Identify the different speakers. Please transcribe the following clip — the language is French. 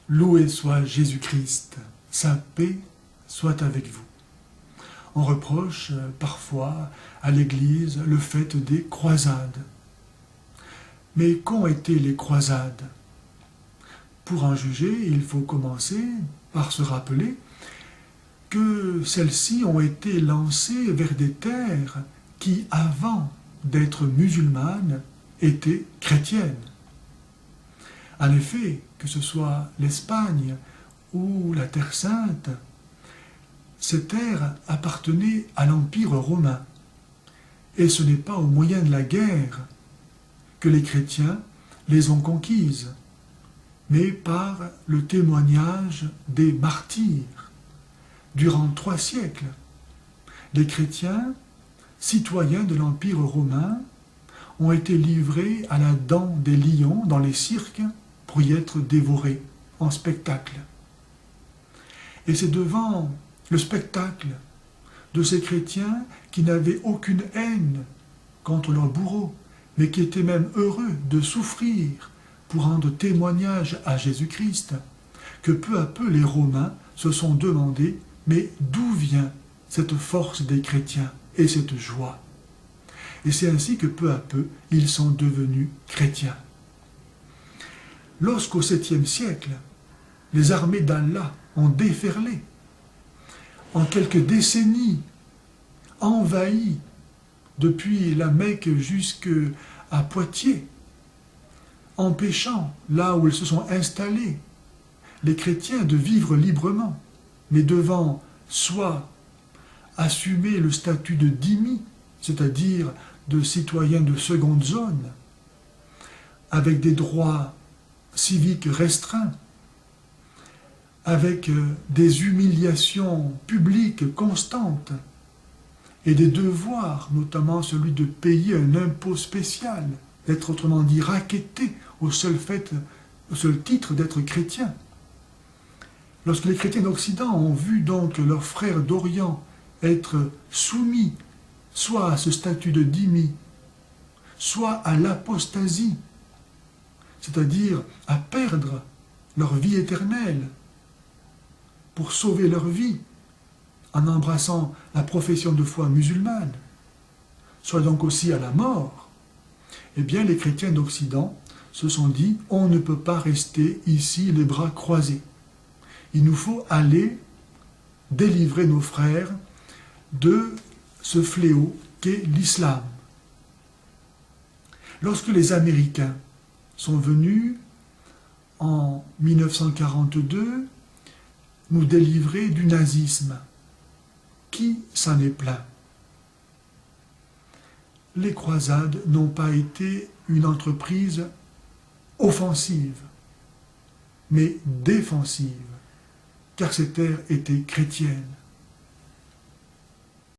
Speaker 1: Loué soit Jésus-Christ, sa paix soit avec vous. On reproche parfois à l'Église le fait des croisades. Mais qu'ont été les croisades? Pour en juger, il faut commencer par se rappeler que celles-ci ont été lancées vers des terres qui, avant d'être musulmanes, étaient chrétiennes. En effet, que ce soit l'Espagne ou la Terre Sainte, ces terres appartenaient à l'Empire romain. Et ce n'est pas au moyen de la guerre que les chrétiens les ont conquises, mais par le témoignage des martyrs. Durant 3 siècles, les chrétiens, citoyens de l'Empire romain, ont été livrés à la dent des lions dans les cirques pour y être dévorés en spectacle. Et c'est devant le spectacle de ces chrétiens qui n'avaient aucune haine contre leurs bourreaux, mais qui étaient même heureux de souffrir pour rendre témoignage à Jésus-Christ, que peu à peu les Romains se sont demandé « Mais d'où vient cette force des chrétiens et cette joie ?» Et c'est ainsi que peu à peu, ils sont devenus chrétiens. Lorsqu'au 7e siècle, les armées d'Allah ont déferlé, en quelques décennies, envahi depuis la Mecque jusqu'à Poitiers, empêchant, là où ils se sont installés, les chrétiens de vivre librement, mais devant soit assumer le statut de dhimmi, c'est-à-dire de citoyens de seconde zone, avec des droits civiques restreints, avec des humiliations publiques constantes et des devoirs, notamment celui de payer un impôt spécial, d'être autrement dit racketté au seul titre d'être chrétien. Lorsque les chrétiens d'Occident ont vu donc leurs frères d'Orient être soumis soit à ce statut de dhimmi, soit à l'apostasie, c'est-à-dire à perdre leur vie éternelle pour sauver leur vie en embrassant la profession de foi musulmane, soit donc aussi à la mort, eh bien les chrétiens d'Occident se sont dit « on ne peut pas rester ici les bras croisés. Il nous faut aller délivrer nos frères de ce fléau qu'est l'islam. » Lorsque les Américains sont venus en 1942 nous délivrer du nazisme, qui s'en est plaint? Les croisades n'ont pas été une entreprise offensive, mais défensive, car ces terres étaient chrétiennes.